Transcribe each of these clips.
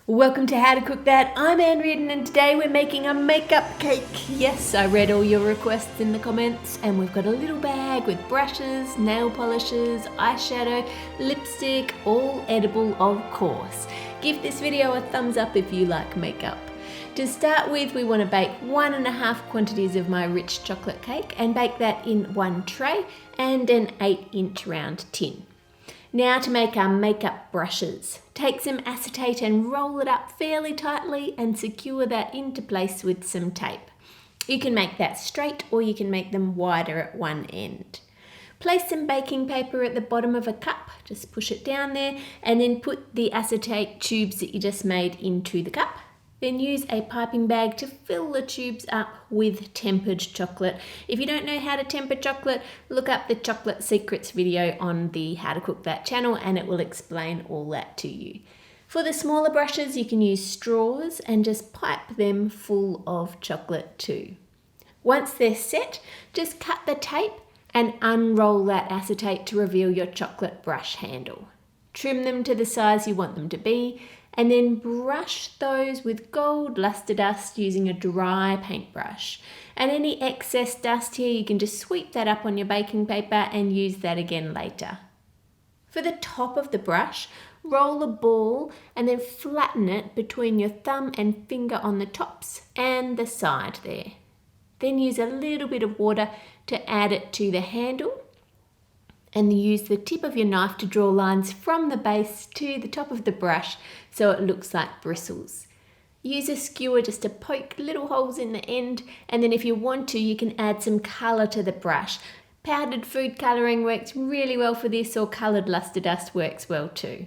Welcome to How to Cook That. I'm Reardon and today we're making a makeup cake. Yes, I read all your requests in the comments and we've got a little bag with brushes, nail polishes, eyeshadow, lipstick, all edible of course. Give this video a thumbs up if you like makeup. To start with, we want to bake 1.5 quantities of my rich chocolate cake and bake that in one tray and an 8-inch round tin. Now to make our makeup brushes. Take some acetate and roll it up fairly tightly and secure that into place with some tape. You can make that straight or you can make them wider at one end. Place some baking paper at the bottom of a cup, just push it down there and then put the acetate tubes that you just made into the cup. Then use a piping bag to fill the tubes up with tempered chocolate. If you don't know how to temper chocolate, look up the Chocolate Secrets video on the How to Cook That channel and it will explain all that to you. For the smaller brushes, you can use straws and just pipe them full of chocolate too. Once they're set, just cut the tape and unroll that acetate to reveal your chocolate brush handle. Trim them to the size you want them to be and then brush those with gold luster dust using a dry paintbrush. And any excess dust here, you can just sweep that up on your baking paper and use that again later. For the top of the brush, roll a ball and then flatten it between your thumb and finger on the tops and the side there. Then use a little bit of water to add it to the handle. And use the tip of your knife to draw lines from the base to the top of the brush so it looks like bristles. Use a skewer just to poke little holes in the end, and then if you want to, you can add some colour to the brush. Powdered food colouring works really well for this, or coloured luster dust works well too.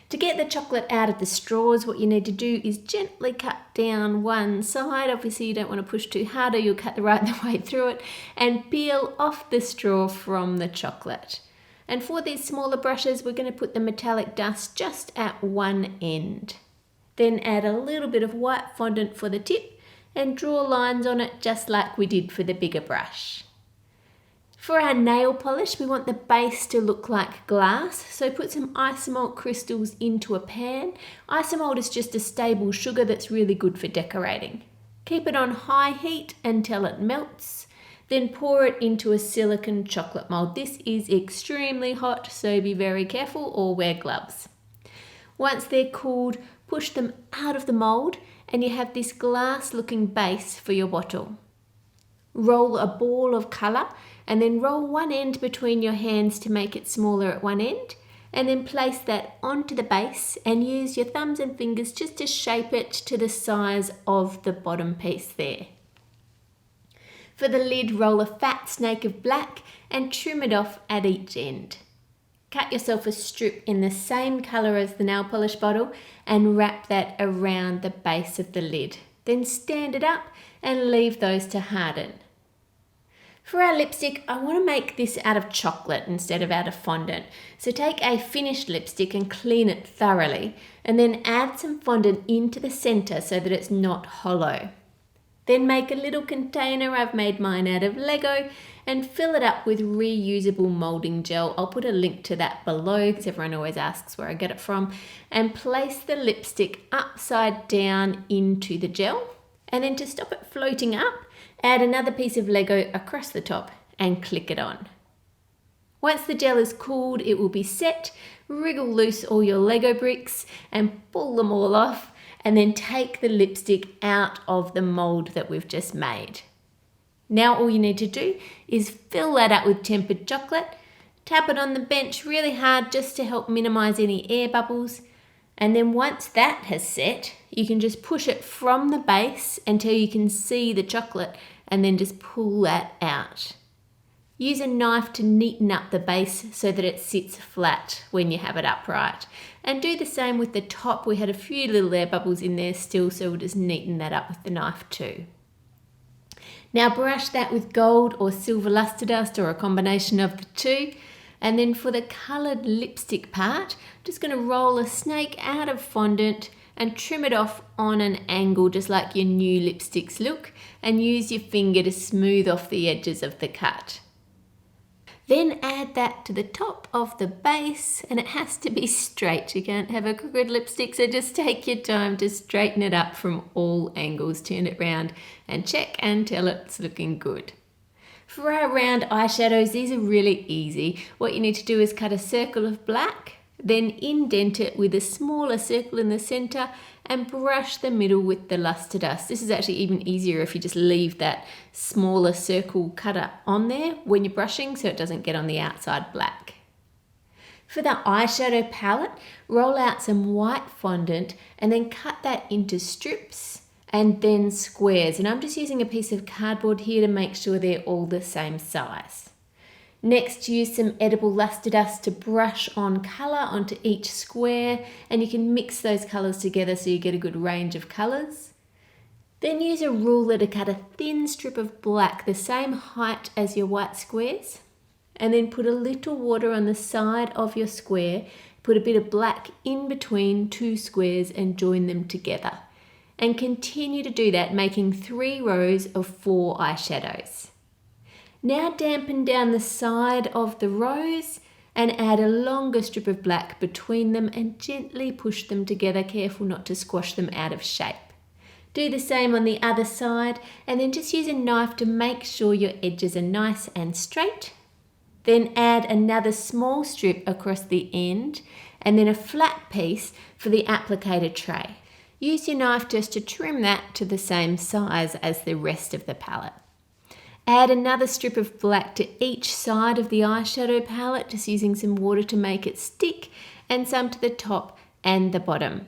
To get the chocolate out of the straws, what you need to do is gently cut down one side. Obviously you don't want to push too hard or you'll cut the right way through it, and peel off the straw from the chocolate. And for these smaller brushes, we're going to put the metallic dust just at one end. Then add a little bit of white fondant for the tip and draw lines on it just like we did for the bigger brush. For our nail polish, we want the base to look like glass, so put some isomalt crystals into a pan. Isomalt is just a stable sugar that's really good for decorating. Keep it on high heat until it melts, then pour it into a silicone chocolate mold. This is extremely hot, so be very careful or wear gloves. Once they're cooled, push them out of the mold and you have this glass-looking base for your bottle. Roll a ball of colour and then roll one end between your hands to make it smaller at one end, and then place that onto the base and use your thumbs and fingers just to shape it to the size of the bottom piece there. For the lid, roll a fat snake of black and trim it off at each end. Cut yourself a strip in the same colour as the nail polish bottle and wrap that around the base of the lid. Then stand it up and leave those to harden. For our lipstick, I want to make this out of chocolate instead of out of fondant. So take a finished lipstick and clean it thoroughly, and then add some fondant into the centre so that it's not hollow. Then make a little container, I've made mine out of Lego, and fill it up with reusable moulding gel. I'll put a link to that below because everyone always asks where I get it from. And place the lipstick upside down into the gel. And then to stop it floating up, add another piece of Lego across the top and click it on. Once the gel is cooled, it will be set. Wriggle loose all your Lego bricks and pull them all off, and then take the lipstick out of the mold that we've just made. Now all you need to do is fill that up with tempered chocolate, tap it on the bench really hard just to help minimize any air bubbles. And then once that has set, you can just push it from the base until you can see the chocolate and then just pull that out. Use a knife to neaten up the base so that it sits flat when you have it upright. And do the same with the top. We had a few little air bubbles in there still, so we'll just neaten that up with the knife too. Now brush that with gold or silver luster dust or a combination of the two. And then for the coloured lipstick part, I'm just going to roll a snake out of fondant and trim it off on an angle just like your new lipsticks look, and use your finger to smooth off the edges of the cut. Then add that to the top of the base, and it has to be straight. You can't have a crooked lipstick, so just take your time to straighten it up from all angles. Turn it round and check until it's looking good. For our round eyeshadows, these are really easy. What you need to do is cut a circle of black, then indent it with a smaller circle in the center and brush the middle with the luster dust. This is actually even easier if you just leave that smaller circle cutter on there when you're brushing so it doesn't get on the outside black. For the eyeshadow palette, roll out some white fondant and then cut that into strips and then squares. And I'm just using a piece of cardboard here to make sure they're all the same size. Next, use some edible luster dust to brush on colour onto each square, and you can mix those colours together so you get a good range of colours. Then use a ruler to cut a thin strip of black the same height as your white squares, and then put a little water on the side of your square, put a bit of black in between two squares and join them together. And continue to do that, making 3 rows of 4 eyeshadows. Now dampen down the side of the rows and add a longer strip of black between them and gently push them together, careful not to squash them out of shape. Do the same on the other side and then just use a knife to make sure your edges are nice and straight. Then add another small strip across the end and then a flat piece for the applicator tray. Use your knife just to trim that to the same size as the rest of the palette. Add another strip of black to each side of the eyeshadow palette, just using some water to make it stick, and some to the top and the bottom.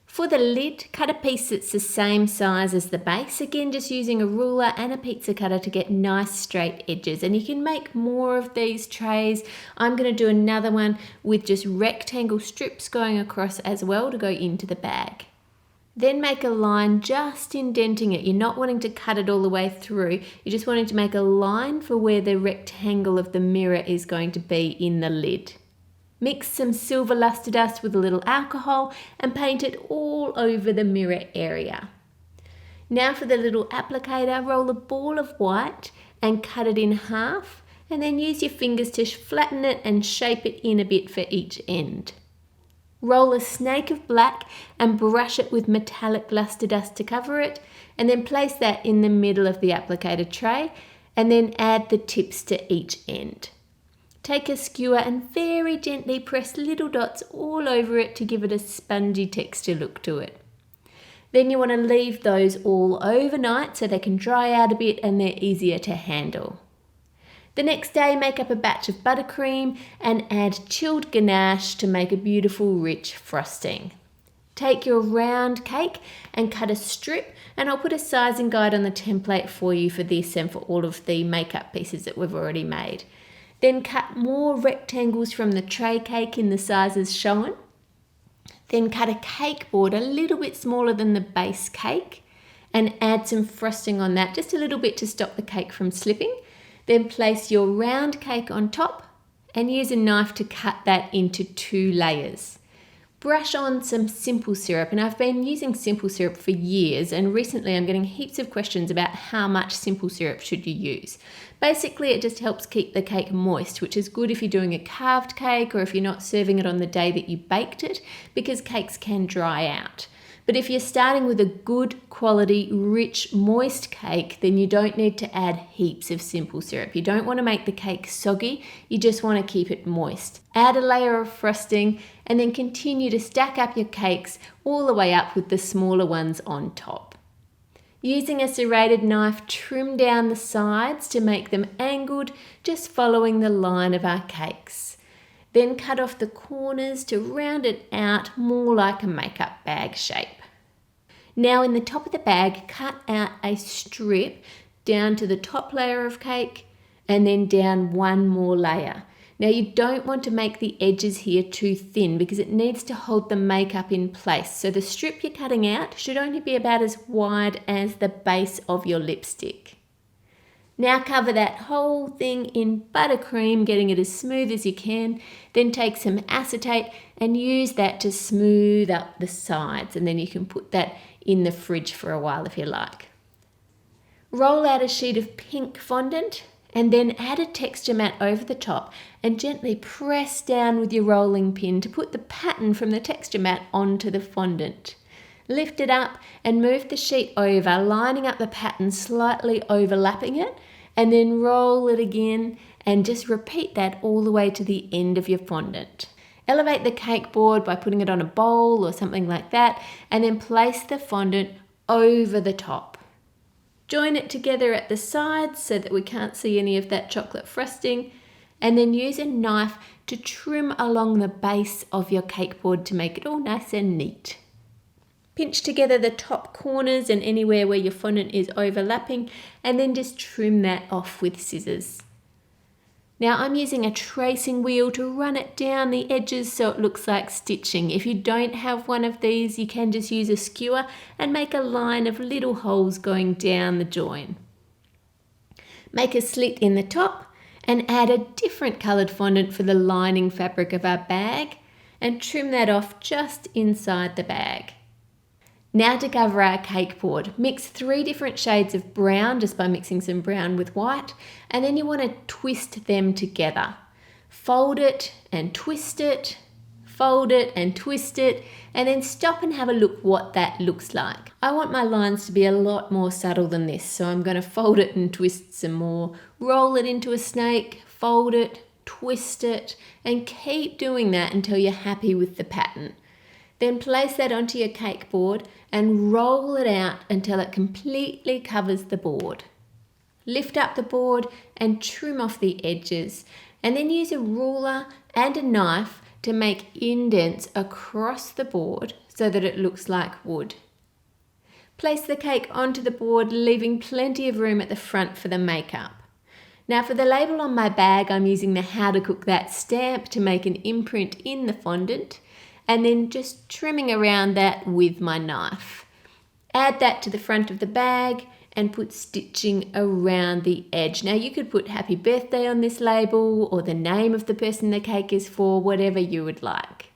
For the lid, cut a piece that's the same size as the base, again just using a ruler and a pizza cutter to get nice straight edges. And you can make more of these trays. I'm going to do another one with just rectangle strips going across as well to go into the bag. Then make a line just indenting it. You're not wanting to cut it all the way through. You're just wanting to make a line for where the rectangle of the mirror is going to be in the lid. Mix some silver luster dust with a little alcohol and paint it all over the mirror area. Now for the little applicator, roll a ball of white and cut it in half, and then use your fingers to flatten it and shape it in a bit for each end. Roll a snake of black and brush it with metallic luster dust to cover it, and then place that in the middle of the applicator tray and then add the tips to each end. Take a skewer and very gently press little dots all over it to give it a spongy texture look to it. Then you want to leave those all overnight so they can dry out a bit and they're easier to handle. The next day, make up a batch of buttercream and add chilled ganache to make a beautiful rich frosting. Take your round cake and cut a strip, and I'll put a sizing guide on the template for you for this and for all of the makeup pieces that we've already made. Then cut more rectangles from the tray cake in the sizes shown. Then cut a cake board a little bit smaller than the base cake and add some frosting on that, just a little bit to stop the cake from slipping. Then place your round cake on top and use a knife to cut that into 2 layers. Brush on some simple syrup, and I've been using simple syrup for years, and recently I'm getting heaps of questions about how much simple syrup should you use. Basically, it just helps keep the cake moist, which is good if you're doing a carved cake or if you're not serving it on the day that you baked it, because cakes can dry out. But if you're starting with a good quality, rich, moist cake, then you don't need to add heaps of simple syrup. You don't want to make the cake soggy, you just want to keep it moist. Add a layer of frosting and then continue to stack up your cakes all the way up with the smaller ones on top. Using a serrated knife, trim down the sides to make them angled, just following the line of our cakes. Then cut off the corners to round it out more like a makeup bag shape. Now in the top of the bag, cut out a strip down to the top layer of cake and then down one more layer. Now you don't want to make the edges here too thin because it needs to hold the makeup in place. So the strip you're cutting out should only be about as wide as the base of your lipstick. Now cover that whole thing in buttercream, getting it as smooth as you can. Then take some acetate and use that to smooth up the sides, and then you can put that in the fridge for a while if you like. Roll out a sheet of pink fondant and then add a texture mat over the top and gently press down with your rolling pin to put the pattern from the texture mat onto the fondant. Lift it up and move the sheet over, lining up the pattern, slightly overlapping it, and then roll it again and just repeat that all the way to the end of your fondant. Elevate the cake board by putting it on a bowl or something like that, and then place the fondant over the top. Join it together at the sides so that we can't see any of that chocolate frosting, and then use a knife to trim along the base of your cake board to make it all nice and neat. Pinch together the top corners and anywhere where your fondant is overlapping, and then just trim that off with scissors. Now I'm using a tracing wheel to run it down the edges so it looks like stitching. If you don't have one of these, you can just use a skewer and make a line of little holes going down the join. Make a slit in the top and add a different coloured fondant for the lining fabric of our bag, and trim that off just inside the bag. Now to cover our cake board, mix 3 different shades of brown just by mixing some brown with white, and then you want to twist them together. Fold it and twist it, fold it and twist it, and then stop and have a look what that looks like. I want my lines to be a lot more subtle than this, so I'm going to fold it and twist some more, roll it into a snake, fold it, twist it, and keep doing that until you're happy with the pattern. Then place that onto your cake board and roll it out until it completely covers the board. Lift up the board and trim off the edges, and then use a ruler and a knife to make indents across the board so that it looks like wood. Place the cake onto the board, leaving plenty of room at the front for the makeup. Now for the label on my bag, I'm using the How to Cook That stamp to make an imprint in the fondant, and then just trimming around that with my knife. Add that to the front of the bag and put stitching around the edge. Now you could put happy birthday on this label or the name of the person the cake is for, whatever you would like.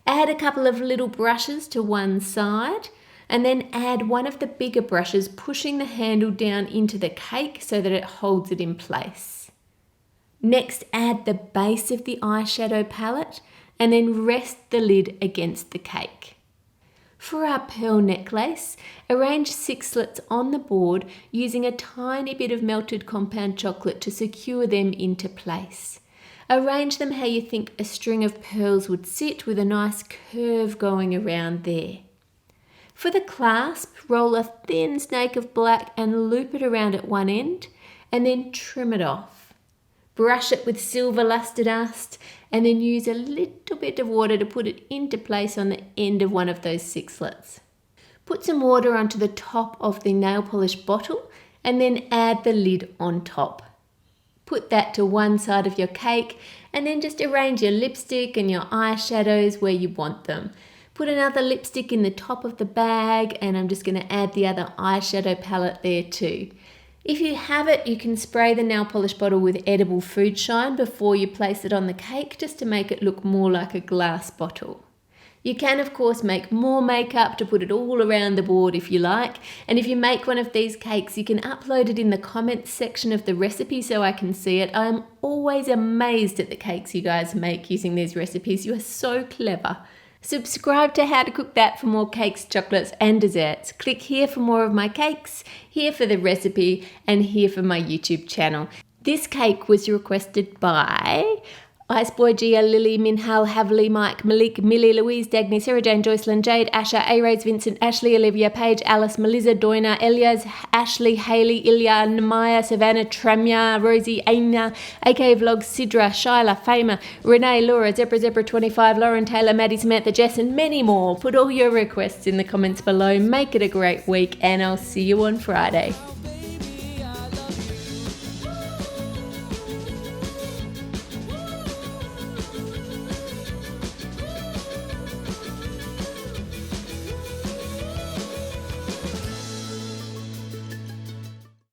Add a couple of little brushes to one side, and then add one of the bigger brushes, pushing the handle down into the cake so that it holds it in place. Next, add the base of the eyeshadow palette and then rest the lid against the cake. For our pearl necklace, arrange 6 slits on the board using a tiny bit of melted compound chocolate to secure them into place. Arrange them how you think a string of pearls would sit, with a nice curve going around there. For the clasp, roll a thin snake of black and loop it around at one end, and then trim it off. Brush it with silver luster dust, and then use a little bit of water to put it into place on the end of one of those 6 slits. Put some water onto the top of the nail polish bottle and then add the lid on top. Put that to one side of your cake, and then just arrange your lipstick and your eyeshadows where you want them. Put another lipstick in the top of the bag, and I'm just going to add the other eyeshadow palette there too. If you have it, you can spray the nail polish bottle with edible food shine before you place it on the cake, just to make it look more like a glass bottle. You can of course make more makeup to put it all around the board if you like, and if you make one of these cakes you can upload it in the comments section of the recipe so I can see it. I am always amazed at the cakes you guys make using these recipes. You are so clever. Subscribe to How to Cook That for more cakes, chocolates and desserts. Click here for more of my cakes, here for the recipe, and here for my YouTube channel. This cake was requested by Iceboy, Gia, Lily, Minhal, Havli, Mike, Malik, Millie, Louise, Dagny, Sarah Jane, Joycelyn, Jade, Asha, A-Rose, Vincent, Ashley, Olivia, Paige, Alice, Melissa, Doina, Elias, Ashley, Hayley, Ilya, Namaya, Savannah, Tramya, Rosie, Aina, AK Vlogs, Sidra, Shyla, Fama, Renee, Laura, Zebra 25, Lauren, Taylor, Maddie, Samantha, Jess, and many more. Put all your requests in the comments below. Make it a great week, and I'll see you on Friday.